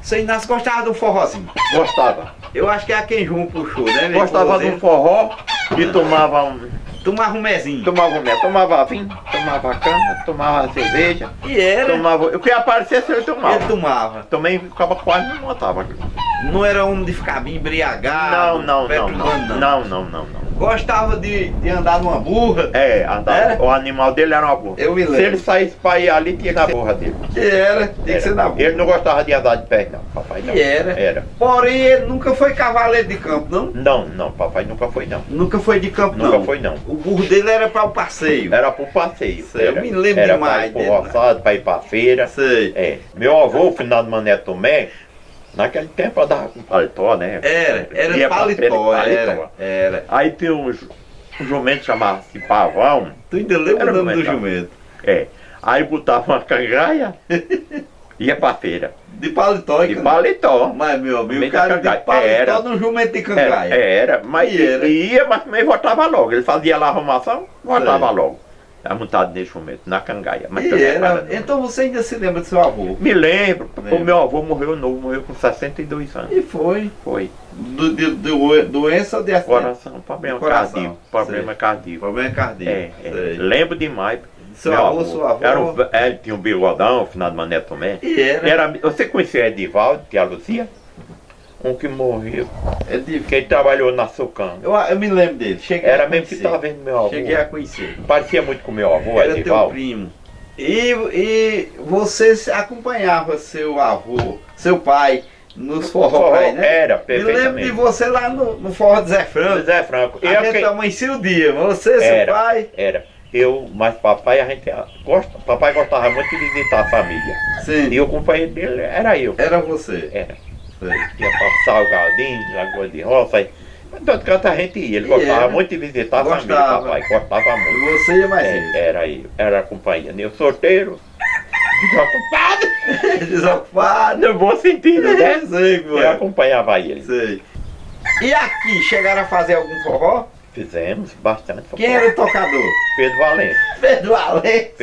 Seu Inácio gostava do forrozinho. Gostava. Eu acho que é a quem João puxou, né? Gostava do forró e tomava Tomava um mezinho. Tomava mel, tomava vinho, tomava cana, tomava cerveja. E era? Tomava, o que aparecesse ele tomava. Ele tomava. Também ficava quase não matava. Não era homem de ficar bem embriagado. Não. Não. Gostava de andar numa burra. É, andava. O animal dele era uma burra. Eu me lembro. Se ele saísse pra ir ali, tinha que ser na burra dele. Tinha que ser na burra. Ele não gostava de andar de pé, não, papai não. Era. Porém, ele nunca foi cavaleiro de campo, não? Não, papai nunca foi, não. Nunca foi de campo, não? Nunca foi, não. O burro dele era para o passeio. Era pro passeio. Eu me lembro era demais. Era pra ir pro roçado, pra ir pra feira. Sei. É. Meu avô, o final de Mané Tomé, naquele tempo andava com paletó, né? Era paletó, era. Aí tem um jumento chamava-se Pavão. Tu ainda lembra o nome do jumento? É. Aí botava uma cangaia e ia pra feira. De paletó, de paletó. Mas, meu amigo, o cara de paletó no jumento de cangaia. Mas ia, mas também voltava logo. Ele fazia lá a arrumação, voltava logo. Era montado nesse jumento, na cangaia. Mas então você ainda se lembra do seu avô? Me lembro. O meu avô morreu novo, morreu com 62 anos. E foi? Foi. Doença ou de acidente? Coração, problema cardíaco. Problema cardíaco. Lembro demais. Seu avô? Ele tinha um bigodão, o final de Mané Tomé. Você conhecia Edivaldo, tia Lucia? Um que morreu. Que ele trabalhou na Sucam. Eu me lembro dele. Era mesmo que estava vendo meu avô. Cheguei a conhecer. Parecia muito com meu avô, era Edivaldo. Teu primo. E você acompanhava seu avô, seu pai, nos forró, né? Era, perfeitamente. Eu lembro de você lá no forró de Zé Franco. Zé Franco. A gente amanhecia o dia. Você, seu pai. Mas papai, papai gostava muito de visitar a família. Sim. E o companheiro dele era eu. Era você? Era. Ia para Salgadinho, Lagoa de Roça. Mas todo canto a gente ia. Ele gostava muito de visitar a família, papai. Gostava muito. E você ia mais ele? Era eu. Era a companhia. Eu solteiro, desocupado. Desocupado. No bom sentido, né? Sei, eu acompanhava ele. Sei. E aqui, chegaram a fazer algum forró? Fizemos bastante. Quem era o tocador? Pedro Valente. Pedro Valente?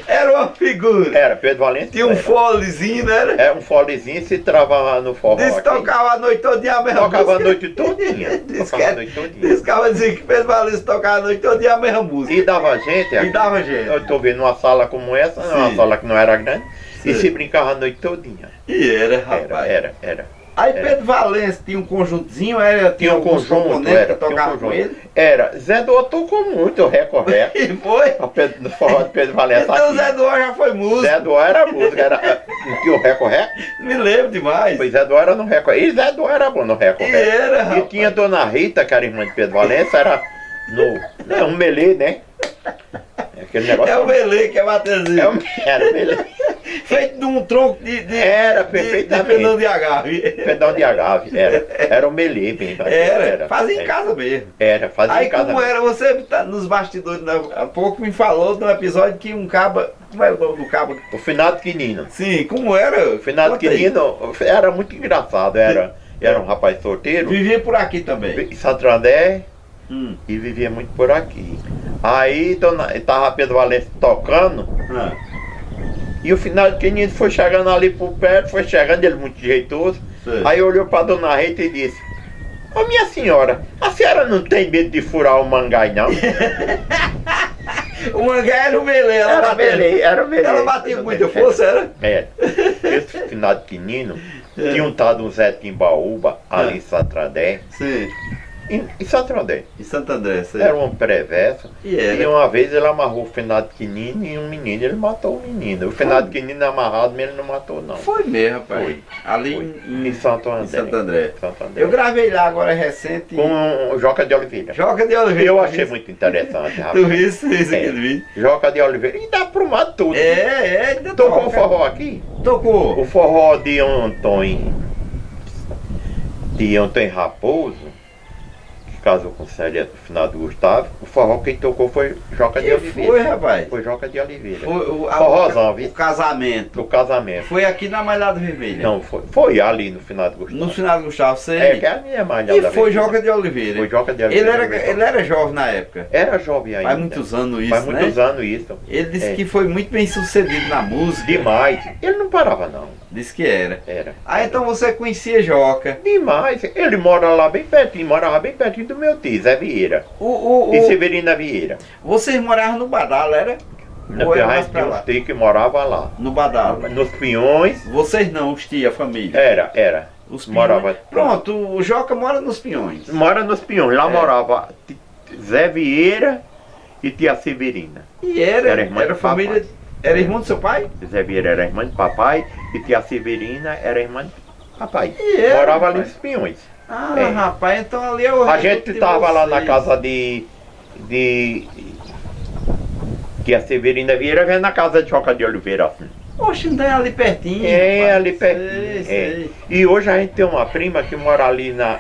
Era uma figura. Era, Pedro Valente. Tinha um folezinho, né? Era um folezinho, se travava no forró. Diz que tocava a noite todinha a mesma música. Tocava a noite todinha. Diz que dizia que Pedro Valente tocava a noite todinha a mesma música. E dava gente. E dava gente. Eu estou vendo uma sala como essa, uma sala que não era grande, e se brincava a noite todinha. E era, rapaz. Era. Aí Pedro Valença tinha um conjuntozinho, tinha um conjunto, que tocava com ele? Era, Zé Duó tocou muito, recorré. E foi? No forró de Pedro Valença. Então Zé Duó já foi músico. Zé Duó era música, tinha o recorré. Me lembro demais. Pois Zé Duó era no recorré, e Zé Duó era bom no recorré. E tinha Dona Rita, que era irmã de Pedro Valença, era um melê, né? Aquele negócio. É o melê que é baterzinho. Era o melê. Feito de um tronco de era, perfeitamente. De pedão de agave. Pedão de agave, era o melê mesmo. Fazia em casa mesmo. Fazia em casa. Aí como era, você tá nos bastidores, há pouco me falou no episódio que um caba, como era o nome do caba? O Finado Quinino. Sim, como era? O Finado Quinino era muito engraçado, era um rapaz solteiro. Vivia por aqui também. Em Santo André. E vivia muito por aqui. Aí tava Pedro Valença tocando. E o final de Quinino foi chegando ali por perto, foi chegando, ele muito jeitoso. Aí olhou pra Dona Rita e disse: ô minha senhora, a senhora não tem medo de furar o mangai não? O mangai era o melê, era o melê. Ela batia com muita força, era? Esse final de Quinino tinha um tal do Zé Timbaúba ali em Santo André. Sim. Em Santo André. Em Santo André, sei. Era um perverso. E uma vez ele amarrou o Finado Quinino e um menino, ele matou o menino. O Finado Quinino amarrado, mas ele não matou não. Foi mesmo, rapaz. Foi. Ali em Santo André. Santo André. Eu gravei lá agora recente. Com o Joca de Oliveira. Joca de Oliveira. Eu achei muito interessante, rapaz. Tu viu isso aquele vídeo? Joca de Oliveira. E dá pro mato tudo. Ainda tocou o forró aqui? Tocou. O forró de Antônio Raposo, casou com Célia do Finado Gustavo. O forró quem tocou foi Joca de Oliveira. Foi, rapaz? Foi Joca de Oliveira. Forrozão, viu? O casamento. O casamento. Foi aqui na Malhada Vermelha. Não, foi ali no Finado Gustavo. No Finado Gustavo, sei. Que é a minha Malhada E foi Joca de Oliveira. Foi Joca de Oliveira. Ele era jovem na época. Era jovem ainda. Faz muitos anos isso, Faz muitos anos isso. Ele disse que foi muito bem sucedido na música. Demais. Ele não parava não. Diz que era. Era. Ah, então você conhecia Joca. Demais. Ele mora lá bem pertinho, morava bem pertinho do meu tio, Zé Vieira. E Severina Vieira. Vocês moravam no Badalo, era? Ou era mais pra Tinha lá? uns tios que morava lá. No Badalo. Nos Pinhões. Vocês não, os tia, a família. Era. Os Pinhões. Morava. Pronto, o Joca mora nos Pinhões. Mora nos Pinhões. Lá morava Zé Vieira e tia Severina. E era irmã de família. papai. Era irmão do seu pai? Zé Vieira era irmã de papai e tia Severina era irmã de papai. E era, Morava ali rapaz. nos Pinhões. Ah, É. rapaz, então ali é o A reduto gente de tava lá na vocês. casa de tia Severina Vieira, vendo na casa de Joca de Oliveira assim. Oxe, então é ali pertinho. É, rapaz. ali pertinho. Sei. E hoje a gente tem uma prima que mora ali na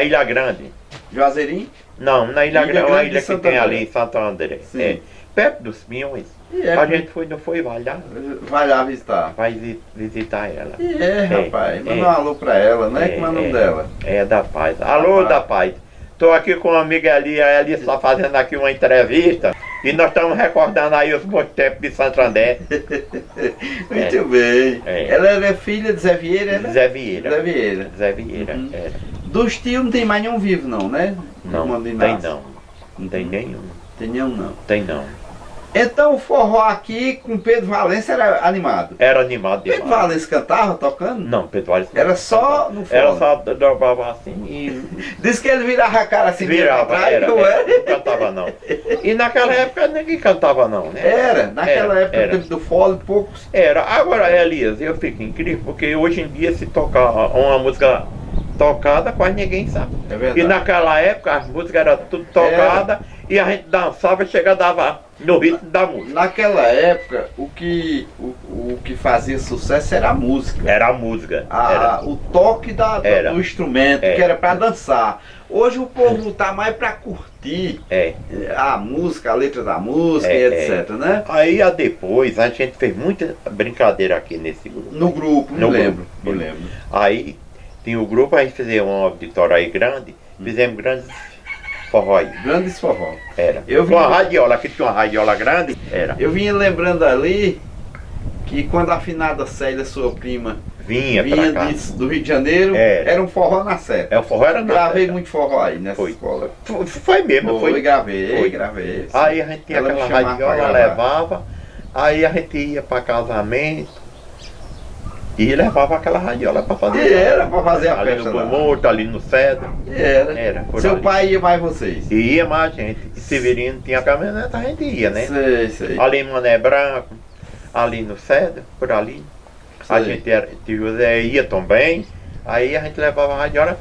Ilha Grande. Juazeirinho? Não, na Ilha Ilha Grande, uma Grande de ilha que Santo tem André. ali em Santo André. Sim. É, perto dos Pinhões. E é, A gente não foi, vai lá, vai lá visitar. vai visitar ela. E é, rapaz. Manda é. um alô pra ela, né? Como é o nome dela? É da Paz. Alô, Paz. da Paz. Estou aqui com a amiga ali, a Eli está fazendo aqui uma entrevista e nós estamos recordando aí os bons tempos de Santo André. Muito bem. É. Ela era filha de Zé Vieira, né? Zé Vieira. Zé Vieira. Zé Vieira, Uhum. era. Dos tios não tem mais nenhum vivo, não, né? Não, Irmão de tem Inácio. não. Não tem nenhum. Tem nenhum, não. Tem não. Então o forró aqui com Pedro Valença era animado. Era animado demais. Pedro Valença cantava, tocando? Não, Pedro Valença não Era só cantava. no Era fone. só dobrava assim e Diz que ele virava a cara assim, virava. pra trás, Era, não era, era? não cantava não. E naquela época ninguém cantava não, né? Era, naquela época, era. tempo do fole, poucos. Era. Agora, Elias, eu fico incrível porque hoje em dia se tocar uma música tocada, quase ninguém sabe. É verdade. E naquela época as músicas eram tudo tocadas e a gente dançava e chegava dava no ritmo da música. Naquela época, o que fazia sucesso era a música. Era a música. O toque Era. do instrumento, É. que era para dançar. Hoje o povo tá mais para curtir É. a música, a letra da música, É, e etc, né? Aí depois a gente fez muita brincadeira aqui nesse grupo. No grupo, me No lembro. grupo. Me lembro. Aí tinha o grupo, a gente fizia um auditório aí grande, fizemos grandes forró aí. Grandes forró. Era. Eu vi- Com a radiola, aqui tinha uma radiola grande, era. Eu vinha lembrando ali que quando a afinada Célia, sua prima, Vinha vinha pra cá. do Rio de Janeiro, Era. era um forró na Serra. É, o forró era na Gravei Serra. muito forró aí nessa Foi. escola. Foi mesmo, foi. Gravei, Foi. gravei. sim. Aí a gente tinha Ela me aquela chamava pra radiola, gravar. levava, aí a gente ia pra casamento e levava aquela radiola pra fazer. E era pra fazer a ali festa no lá. Morto, ali no Cedro. Era, por Seu ali. pai ia mais vocês? E ia mais gente. E Severino tinha caminhonete, a gente ia, né? Sei. Ali em Mané Branco, ali no Cedro, por ali. A Sei. gente era, tio José ia também, aí a gente levava a radiola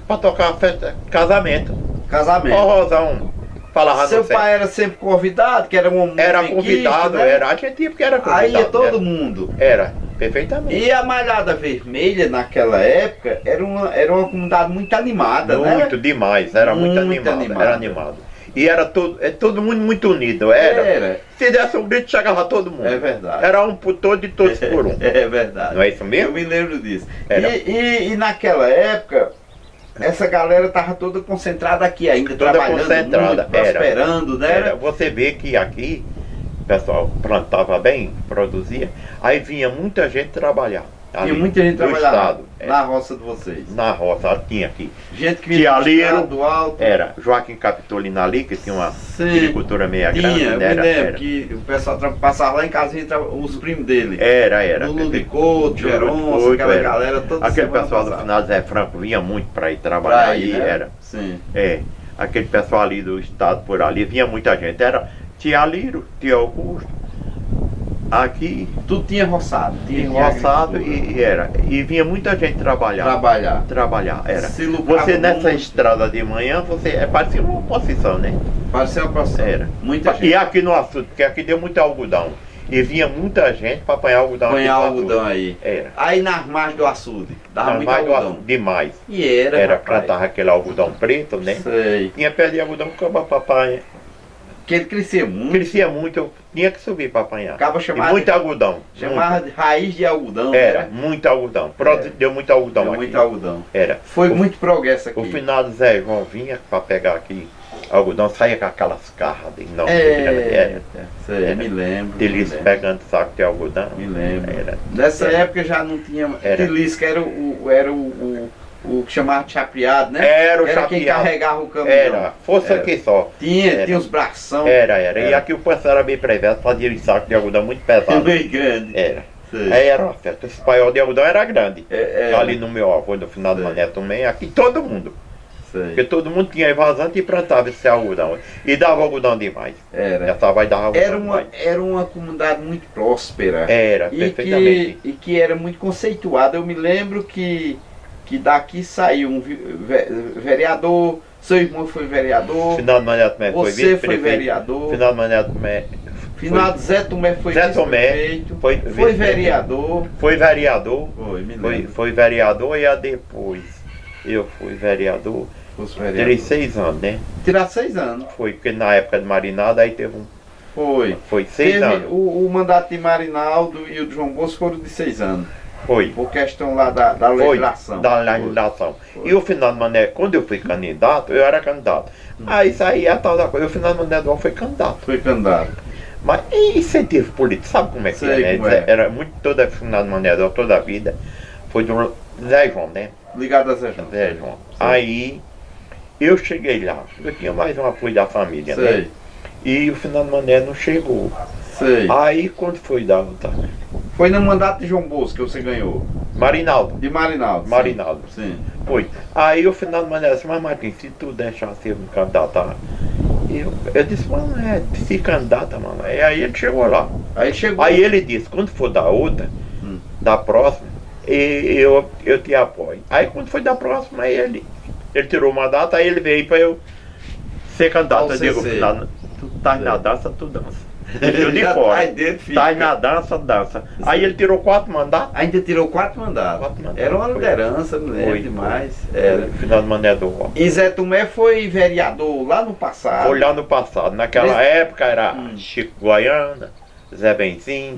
pra tocar a festa, casamento. Casamento. Forrozão. Falava Seu no Cedro. pai era sempre convidado, que era um Era equipe, convidado, né? era. A gente ia porque era convidado. Aí ia todo era. mundo. Era, perfeitamente. E a Malhada Vermelha, naquela época, era uma comunidade muito animada, né? Muito demais, era muito animado, era animado. E era todo mundo muito unido, era. Se desse um grito, chegava todo mundo. É verdade. Era um por todo e todos por um. É verdade. Não é isso Eu mesmo? me lembro disso. Era. E naquela época, essa galera tava toda concentrada aqui ainda, Toda trabalhando concentrada, muito, prosperando, né? Era. Você vê que aqui o pessoal plantava bem, produzia, aí vinha muita gente trabalhar. Tinha ali, muita gente do trabalhando estado, na roça de vocês. na roça, tinha aqui. Gente que Tia vinha do Liro, estado, do alto. Era Joaquim Capitolina ali, que tinha uma Sim. agricultura meia grande, Tinha, eu né? me lembro Era. que o pessoal passava lá em casa e os primos dele. Era. Lulu de Couto, Geronça, aquela galera toda Aquele semana pessoal do passava. final Zé Franco vinha muito para ir trabalhar Pra ir, aí, né? era. Sim. É, aquele pessoal ali do estado por ali, vinha muita gente. Era tia Liro, tia Augusto, aqui, Tudo tinha roçado. Tinha roçado agricultura. e vinha muita gente trabalhar. Trabalhar. Era. Se lucrava Você nessa muito. estrada de manhã, parecia uma oposição, né? Parecia uma profissão. Era. Muita gente. E aqui no açude, porque aqui deu muito algodão. E vinha muita gente para apanhar algodão aqui Apanhar no algodão açude. aí. Era. Aí nas margens do açude. Dava Mas muito mais do algodão. açude, demais. E era, Era, rapaz. plantava aquele algodão preto, né? Sei. Tinha pé de algodão que o papai Que ele crescia muito. crescia muito, eu tinha que subir para apanhar. Acaba E chamado muito algodão. Chamava de raiz de algodão. muito. Era, né? muito algodão. Pronto, deu muito algodão Deu aqui. muito algodão. Era. Foi muito progresso aqui. O final do Zé João vinha para pegar aqui algodão saía com aquelas garras enormes. Sei, me lembro. Tilisco pegando saco de algodão. Me lembro. Nessa época já não tinha. Tilisco era o que chamava de chapeado, né? Era o chapeado. Quem carregava o caminhão. Era, fosse aqui só. Tinha os bração. Era. E aqui o pessoal era bem previsto, fazia um saco de algodão muito pesado. Bem grande. Era. Aí era uma festa. Esse paiol de algodão era grande. Ali no meu avô, no final do Mané também, aqui todo mundo. Porque todo mundo tinha vazante e plantava esse algodão. E dava algodão demais. Essa vai dar algodão era uma comunidade muito próspera. Era, perfeitamente. E que era muito conceituada. Eu me lembro que daqui saiu um vereador, seu irmão foi vereador. Final do Mané também foi você foi vereador. Final do Mané também. Finado Zé Tomé foi vice-prefeito. Foi vereador. Foi vereador. Me lembro. Foi vereador e depois eu fui vereador. Tirei 6 anos, né? Tirar 6 anos. Foi, porque na época de Marinaldo aí teve um. Foi 6 anos. O mandato de Marinaldo e o de João Bosco foram de 6 anos. Foi. Por questão lá da legislação. Da legislação. E o Finado Mané, quando eu fui candidato, eu era candidato. Aí isso aí é a tal da coisa. O Finado Mané Duval foi candidato. Foi candidato. Mas incentivo político, sabe como é que é, né? Era muito toda Finado Mané Duval, toda a vida. Foi do Zé João, né? Ligado a Zé João. Zé João. Aí eu cheguei lá. Eu tinha mais um apoio da família, né? E o Finado Mané não chegou. Aí quando foi dar outra. Foi no mandato de João Bosco que você ganhou? Marinaldo. De Marinaldo. Marinaldo. Sim. Foi. Aí o Finado Mané disse, mas Martins, se tu deixasse eu me candidatar. Eu disse, mano, se candidata, mano. Aí ele chegou lá. Aí ele disse, quando for da outra, da próxima, eu te apoio. Aí quando foi da próxima, aí ele tirou uma data, aí ele veio para eu ser candidato. Eu digo, Finado, tu tá na dança, tu dança. Eu de fora. Tá na dança, dança. Aí ele tirou 4 mandatos. Ainda tirou 4 mandatos. Era uma liderança, não lembro demais. Era. Finado Mané Duval. E Zé Tomé foi vereador lá no passado. Foi lá no passado. Naquela época era Chico Guaiana, Zé Benzinho,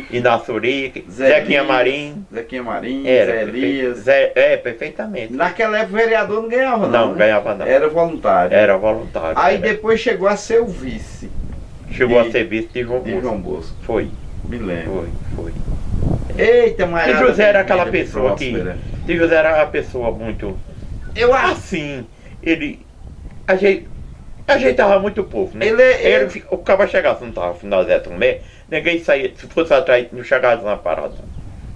Inaçurique, Zequinha Marim. Zé Elias. Perfeitamente. Naquela época o vereador não ganhava não. Não ganhava não. Era voluntário. Aí depois chegou a ser o vice. Chegou a ser vice de João Bosco. Foi. Me lembro. Foi. Eita, mas. E José era aquela pessoa que. José era uma pessoa muito. Eu acho. Assim, ele. Ajeitava muito o povo, né? O cara chegasse, não estava no final Zé Tomé, ninguém saía, se fosse atrás, não chegava na parada.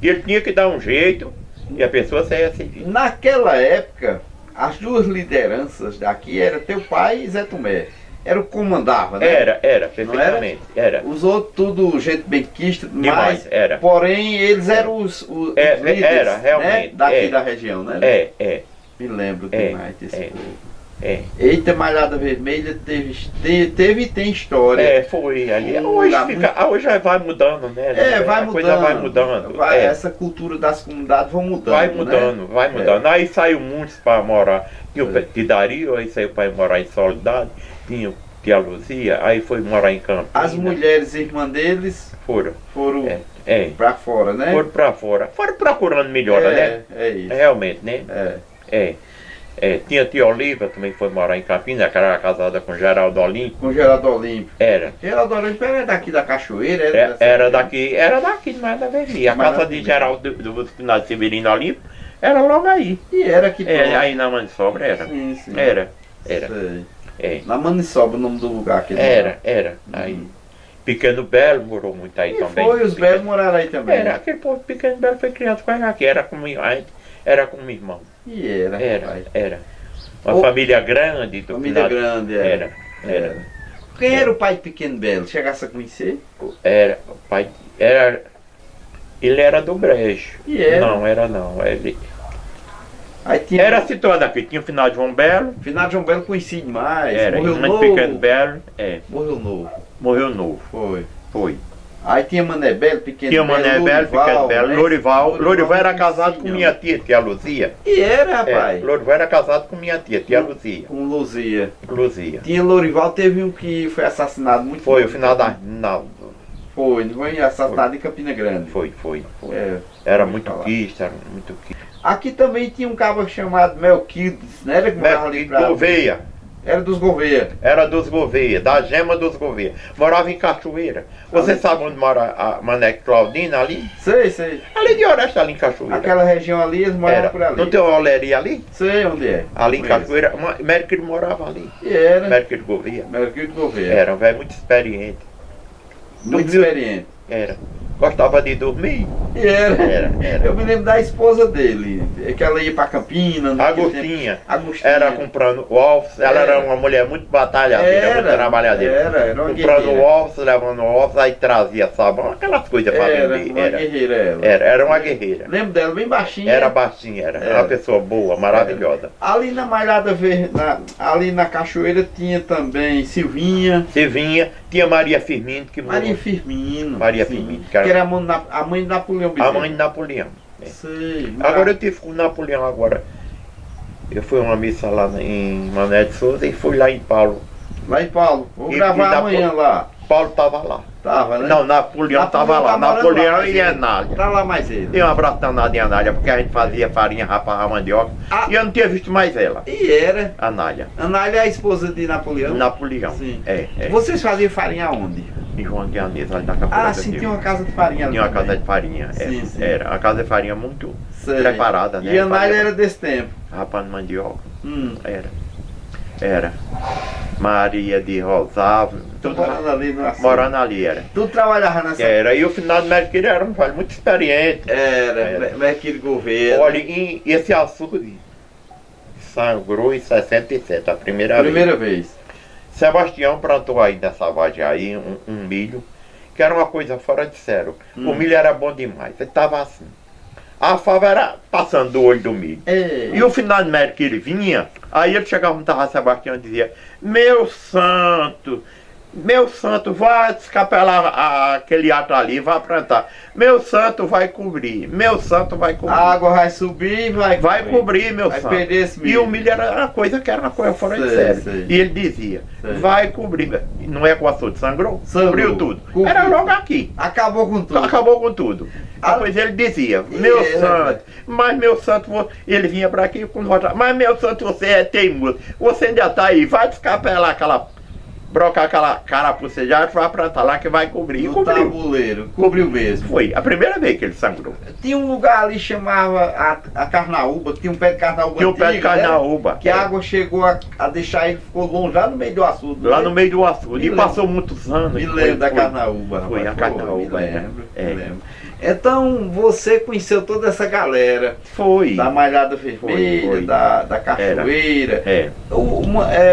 E ele tinha que dar um jeito e a pessoa saía servir. Naquela época, as duas lideranças daqui eram teu pai e Zé Tomé. Era o que comandava, né? Era, perfeitamente. Era? Os outros, tudo gente benquista, demais, era. Porém, eles eram os líderes, era, realmente. Né? Daqui da região, né? Me lembro demais desse povo. Eita, Malhada Vermelha teve e tem história. Foi ali. Hoje vai mudando, né? Vai mudando. Coisa vai mudando. Essa cultura das comunidades vão mudando. Vai mudando. Aí saiu muitos para morar. Tinha o Tidario, aí saiu para morar em Soledade. Tinha Tia Luzia, aí foi morar em Campinas. As mulheres irmãs deles foram para fora, né? Foram para fora. Foram procurando melhora, né? É isso. Realmente, né? Tinha Tia Oliva, também foi morar em Campinas, que era casada com Geraldo Olímpio. Com Geraldo Olímpio. Era. Geraldo Olímpio era daqui da Cachoeira? Era daqui mais da Vermelha. A casa de Geraldo do Finado Severino Olímpio era logo aí. E era aqui aí na Maniçoba era. Sim. Era. Na Maniçoba, o nome do lugar que era. Aí. Pequeno Belo morou muito aí também. Os Belos moraram aí também. Era, aquele povo Pequeno Belo foi criado com a aqui, era com meu irmão. E era. Uma família grande. Era. Quem era o pai de Pequeno Belo? Chegasse a conhecer? Era, o pai, ele era do Brejo. Não, ele... Era situado aqui, tinha o Finado João Belo. Finado João Belo conheci demais. Morreu novo. Pequeno Belo, Morreu novo. Foi. Aí tinha Mané Belo, Pequeno Belo. Tinha Mané Belo, Pequeno Belo, Lorival era casado com minha tia Luzia. E era, rapaz? Lorival era casado com minha tia Luzia. Com Luzia. Tinha Lorival, teve um que foi assassinado muito. Foi, o Finado Arnaldo. Foi assassinado em Campina Grande. Foi. Era muito quiste. Aqui também tinha um cabo chamado Melquides, né? Ele morava ali Gouveia. Era dos Gouveia. Era dos Gouveia, da Gema dos Gouveia. Morava em Cachoeira. Você sabe onde mora a Mané Claudina ali? Sei, sei. Ali de Oreste, ali em Cachoeira. Aquela região ali, eles moravam por ali. Não tem uma oleria ali? Sei onde é. Ali em Cachoeira. Mercury morava ali. E era. Mercury Gouveia. Mercury Gouveia. Era um velho muito experiente. Muito experiente. Era. Gostava de dormir. E era. Era. Eu me lembro da esposa dele, que ela ia pra Campinas. Agostinha. Agostinha. Era comprando ovos. Ela era uma mulher muito batalhadeira, muito trabalhadeira. Era uma comprando guerreira. ovos, levando ovos, aí trazia sabão, aquelas coisas pra vender. Uma guerreira ela. Era uma guerreira. Lembro dela, bem baixinha. Era baixinha, era uma pessoa boa, maravilhosa. Ali na Malhada Verde, ali na Cachoeira tinha também Silvinha. Silvinha, tinha Maria Firmino que morreu. Maria Firmino. Maria sim, Firmino. Que era a mãe de Napoleão Bezerra. A mãe de Napoleão. Sei. Agora eu tive com o Napoleão agora. Eu fui a uma missa lá em Mané de Souza e fui lá em Paulo. Lá em Paulo. Vou gravar amanhã lá. Paulo estava lá. Tava, né? Não, Napoleão estava lá. Napoleão e Anália. Tá lá mais ele. Tem um abraço danado em Anália, porque a gente fazia farinha, rapava a mandioca. E eu não tinha visto mais ela. E era. Anália. Anália é a esposa de Napoleão? Napoleão. Sim. É. Vocês faziam farinha aonde? Em João de Andes, ali na Capoeira. Sim, tinha uma casa de farinha ali. Tinha uma também. casa de farinha. Sim, sim. Era. A casa de farinha muito preparada, né? E a Anália era desse tempo? Rapando mandioca. Era. Maria de Rosário. Tudo morando ali no açougue. Morando ali, era. Tudo trabalhava nessa... Era. E o final do Mercury era um velho muito experiente. Era. Mercury Gouveia. Olha, e esse açude sangrou em 67, a primeira vez. Sebastião plantou aí nessa vagem aí um milho, que era uma coisa fora de sério. O milho era bom demais, ele estava assim. A fava era passando do olho do milho. E o final de Mercury vinha, aí ele chegava no Sebastião e dizia: meu santo, vai descapelar aquele ato ali, vai plantar. Meu santo vai cobrir, meu santo vai cobrir. A água vai subir e vai cobrir, meu santo. Perder esse milho. E o milho era uma coisa que era uma coisa fora de sério. E ele dizia: vai cobrir. Não é com o açude, sangrou? Cobriu tudo. Era logo aqui. Acabou com tudo. Acabou com tudo. Depois ele dizia: meu santo, mas meu santo, ele vinha para aqui quando voltava, mas meu santo, você é teimoso, você ainda está aí, vai descapelar brocar aquela carapuça de arte, vai plantar lá que vai cobrir. E cobriu. Tabuleiro, cobriu mesmo. Foi a primeira vez que ele sangrou. Tinha um lugar ali que chamava a Carnaúba, tinha um pé de Carnaúba. Tinha um pé de Carnaúba. Né? Que a água chegou a deixar ele, ficou longe lá no meio do açude. Lá no meio do açude. E passou muitos anos. Me lembro da Carnaúba. Foi a Carnaúba. Me lembro. Então você conheceu toda essa galera. Foi. Da Malhada Vermelha, foi. Da Cachoeira.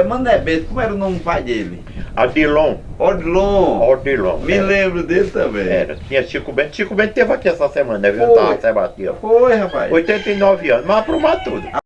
Mané Bento, como era o nome do pai dele? Adilon. Odilon. Me lembro dele também. Era. Tinha Chico Bento. Chico Bento teve aqui essa semana, viu? Tava Sebastião. Foi, rapaz. 89 anos, mas aprumou tudo.